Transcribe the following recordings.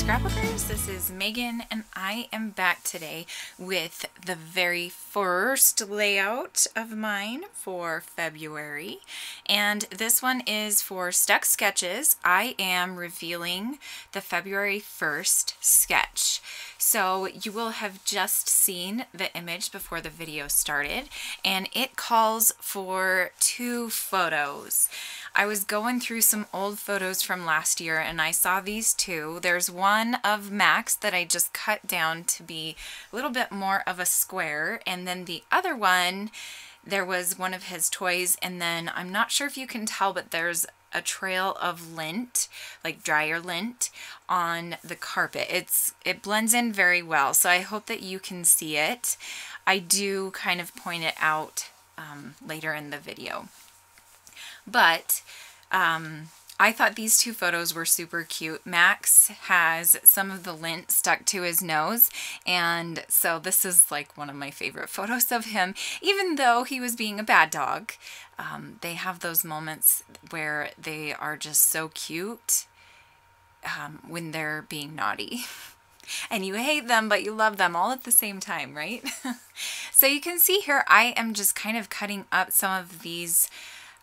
Scrapbookers, this is Megan and I am back today with the very first layout of mine for February, and this one is for Stuck Sketches. I am revealing the February 1st sketch. So you will have just seen the image before the video started, and it calls for 2 photos. I was going through some old photos from last year and I saw these 2. There's one of Max that I just cut down to be a little bit more of a square, and then the other one, there was one of his toys, and then I'm not sure if you can tell, but there's a trail of lint, like dryer lint, on the carpet. It blends in very well, so I hope that you can see it. I do kind of point it out later in the video. But I thought these 2 photos were super cute. Max has some of the lint stuck to his nose, and so this is like one of my favorite photos of him, even though he was being a bad dog. They have those moments where they are just so cute when they're being naughty. And you hate them, but you love them all at the same time, right? So you can see here, I am just kind of cutting up some of these.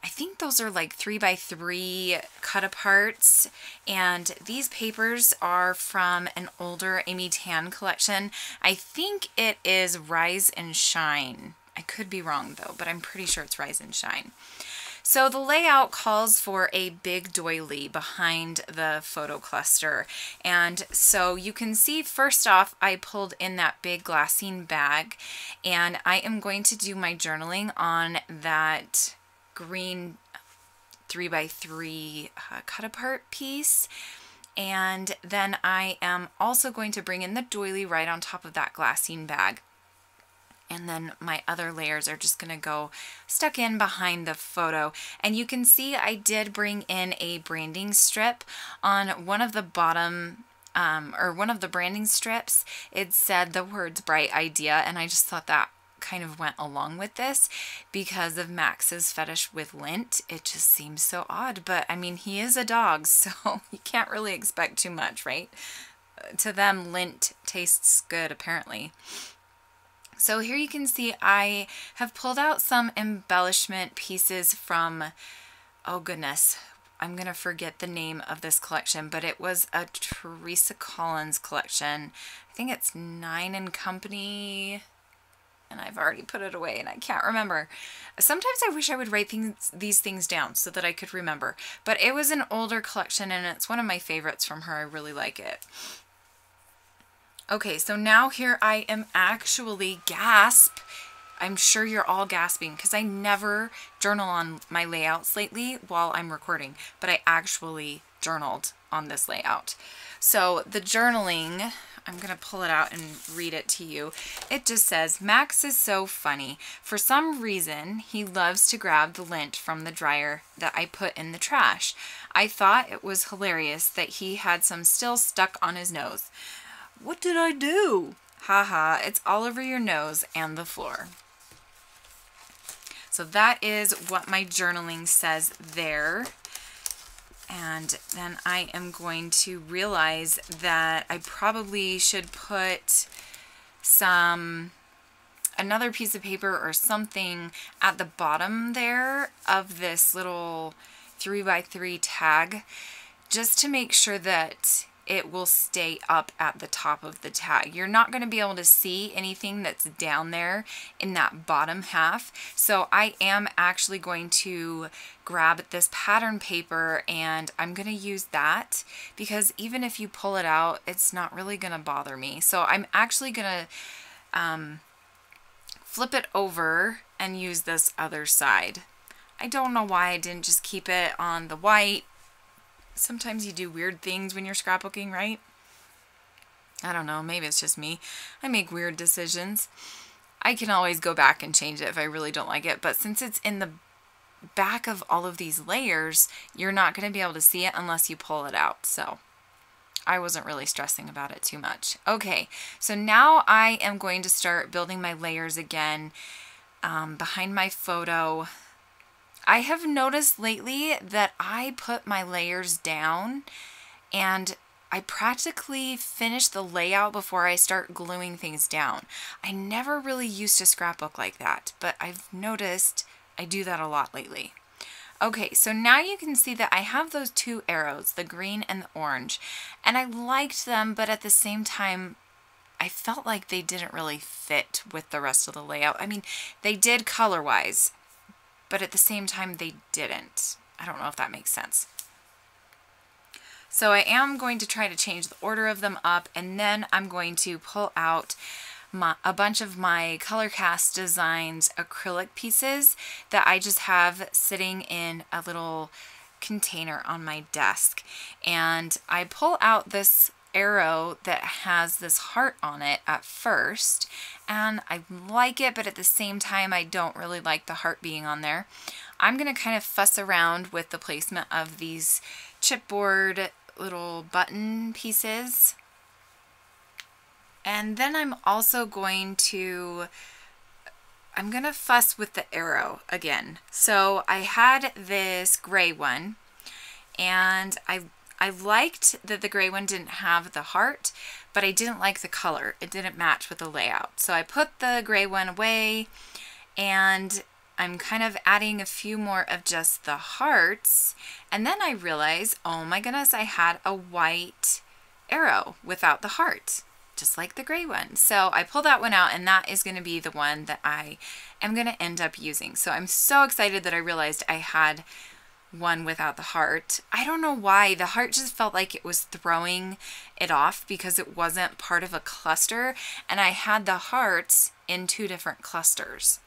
I think those are like 3x3 cut aparts, and these papers are from an older Amy Tan collection. I think it is Rise and Shine. I could be wrong though, but I'm pretty sure it's Rise and Shine. So the layout calls for a big doily behind the photo cluster. And so you can see, first off, I pulled in that big glassine bag, and I am going to do my journaling on that green 3x3 cut apart piece. And then I am also going to bring in the doily right on top of that glassine bag. And then my other layers are just going to go stuck in behind the photo. And you can see I did bring in a branding strip on one of the bottom or one of the branding strips. It said the words "Bright Idea," and I just thought that kind of went along with this because of Max's fetish with lint. It just seems so odd, but I mean, he is a dog, so you can't really expect too much, right? To them, lint tastes good, apparently. So here you can see I have pulled out some embellishment pieces from, oh goodness, I'm going to forget the name of this collection, but it was a Teresa Collins collection. I think it's 9 & Company, and I've already put it away and I can't remember. Sometimes I wish I would write these things down so that I could remember, but it was an older collection and it's one of my favorites from her. I really like it. Okay, so now here I am actually, gasp, I'm sure you're all gasping because I never journal on my layouts lately while I'm recording, but I actually journaled on this layout. So the journaling, I'm going to pull it out and read it to you. It just says, Max is so funny. For some reason, he loves to grab the lint from the dryer that I put in the trash. I thought it was hilarious that he had some still stuck on his nose. What did I do? Haha, it's all over your nose and the floor. So that is what my journaling says there. And then I am going to realize that I probably should put another piece of paper or something at the bottom there of this little 3x3 tag, just to make sure that it will stay up at the top of the tag. You're not going to be able to see anything that's down there in that bottom half. So I am actually going to grab this pattern paper and I'm going to use that, because even if you pull it out, it's not really going to bother me. So I'm actually going to flip it over and use this other side. I don't know why I didn't just keep it on the white. Sometimes you do weird things when you're scrapbooking, right? I don't know, maybe it's just me. I make weird decisions. I can always go back and change it if I really don't like it, but since it's in the back of all of these layers, you're not going to be able to see it unless you pull it out. So I wasn't really stressing about it too much. Okay, so now I am going to start building my layers again behind my photo. I have noticed lately that I put my layers down and I practically finish the layout before I start gluing things down. I never really used to scrapbook like that, but I've noticed I do that a lot lately. Okay, so now you can see that I have those two arrows, the green and the orange, and I liked them, but at the same time, I felt like they didn't really fit with the rest of the layout. I mean, they did color-wise, but at the same time, they didn't. I don't know if that makes sense. So I am going to try to change the order of them up, and then I'm going to pull out a bunch of my Color Cast Designs acrylic pieces that I just have sitting in a little container on my desk. And I pull out this arrow that has this heart on it at first, and I like it, but at the same time I don't really like the heart being on there. I'm going to kind of fuss around with the placement of these chipboard little button pieces. And then I'm also going to fuss with the arrow again. So I had this gray one, and I liked that the gray one didn't have the heart, but I didn't like the color. It didn't match with the layout. So I put the gray one away, and I'm kind of adding a few more of just the hearts. And then I realized, oh my goodness, I had a white arrow without the heart, just like the gray one. So I pulled that one out, and that is going to be the one that I am going to end up using. So I'm so excited that I realized I had one without the heart. I don't know why. The heart just felt like it was throwing it off because it wasn't part of a cluster, and I had the hearts in two different clusters.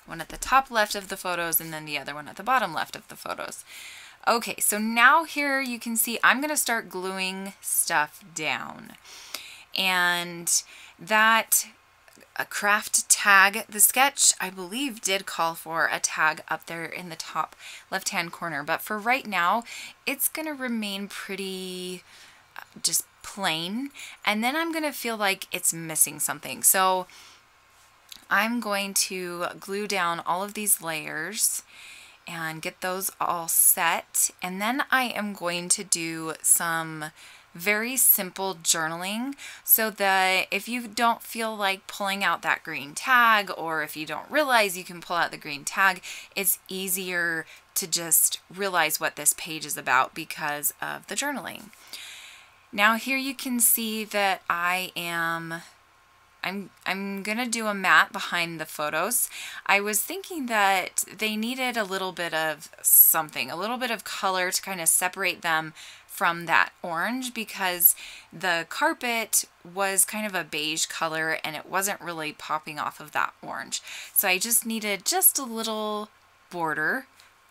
One at the top left of the photos, and then the other one at the bottom left of the photos. Okay, so now here you can see I'm going to start gluing stuff down. And that craft tag, the sketch, I believe, did call for a tag up there in the top left-hand corner. But for right now, it's going to remain pretty just plain. And then I'm going to feel like it's missing something. So I'm going to glue down all of these layers and get those all set. And then I am going to do some very simple journaling so that if you don't feel like pulling out that green tag, or if you don't realize you can pull out the green tag, it's easier to just realize what this page is about because of the journaling. Now here you can see that I'm gonna do a matte behind the photos. I was thinking that they needed a little bit of something, a little bit of color to kind of separate them from that orange, because the carpet was kind of a beige color and it wasn't really popping off of that orange. So I just needed just a little border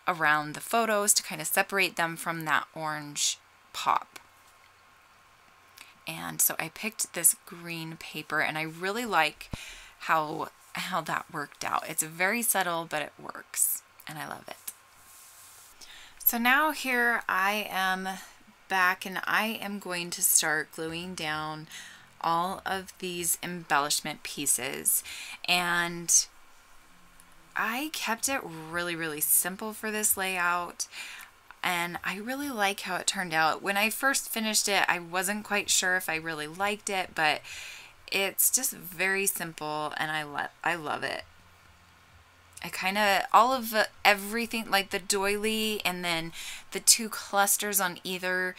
around the photos to kind of separate them from that orange pop. And so I picked this green paper, and I really like how that worked out. It's very subtle, but it works, and I love it. So now here I am back, and I am going to start gluing down all of these embellishment pieces. And I kept it really, really simple for this layout. And I really like how it turned out. When I first finished it, I wasn't quite sure if I really liked it, but it's just very simple, and I love it. I kind of, all of everything, like the doily and then the two clusters on either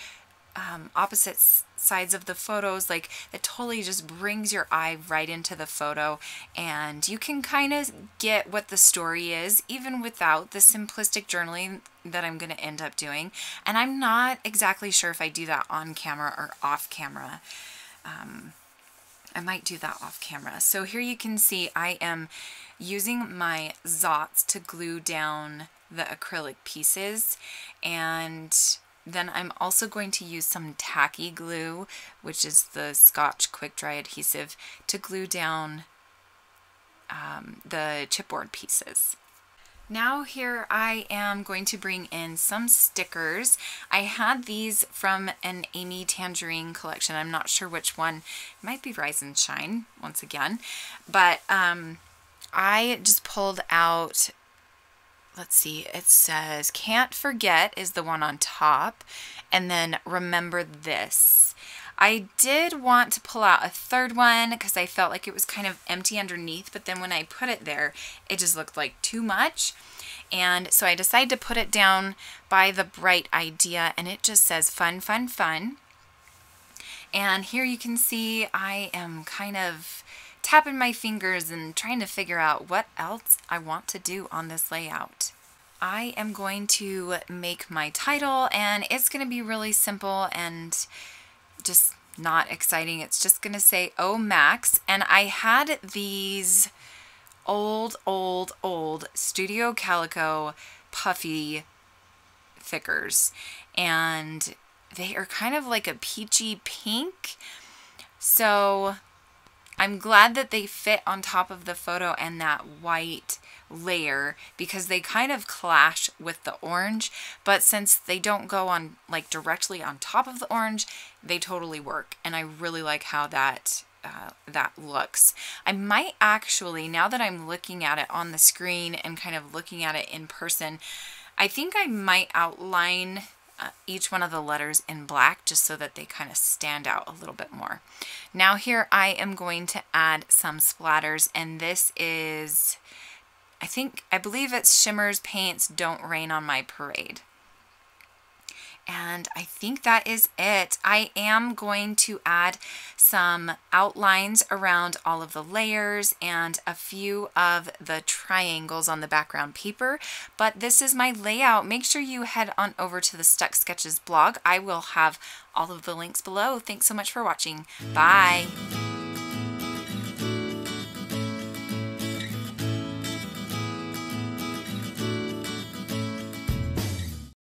opposite sides of the photos, like it totally just brings your eye right into the photo, and you can kind of get what the story is even without the simplistic journaling that I'm going to end up doing. And I'm not exactly sure if I do that on camera or off camera. I might do that off camera. So here you can see I am using my Zots to glue down the acrylic pieces, and then I'm also going to use some tacky glue, which is the Scotch quick dry adhesive, to glue down the chipboard pieces. Now here I am going to bring in some stickers. I had these from an Amy Tangerine collection. I'm not sure which one. It might be Rise and Shine once again. But I just pulled out, let's see, it says Can't Forget is the one on top. And then remember this. I did want to pull out a third one because I felt like it was kind of empty underneath, but then when I put it there, it just looked like too much. And so I decided to put it down by the Bright Idea, and it just says fun, fun, fun. And here you can see I am kind of tapping my fingers and trying to figure out what else I want to do on this layout. I am going to make my title, and it's going to be really simple and just not exciting. It's just going to say, "Oh Max." And I had these old Studio Calico puffy thickers, and they are kind of like a peachy pink. So I'm glad that they fit on top of the photo and that white layer, because they kind of clash with the orange, but since they don't go on like directly on top of the orange, they totally work, and I really like how that looks. I might actually, now that I'm looking at it on the screen and kind of looking at it in person, I think I might outline each one of the letters in black just so that they kind of stand out a little bit more. Now here I am going to add some splatters, and this is, I believe it's Shimmer's Paints Don't Rain on My Parade. And I think that is it. I am going to add some outlines around all of the layers and a few of the triangles on the background paper. But this is my layout. Make sure you head on over to the Stuck Sketches blog. I will have all of the links below. Thanks so much for watching. Bye.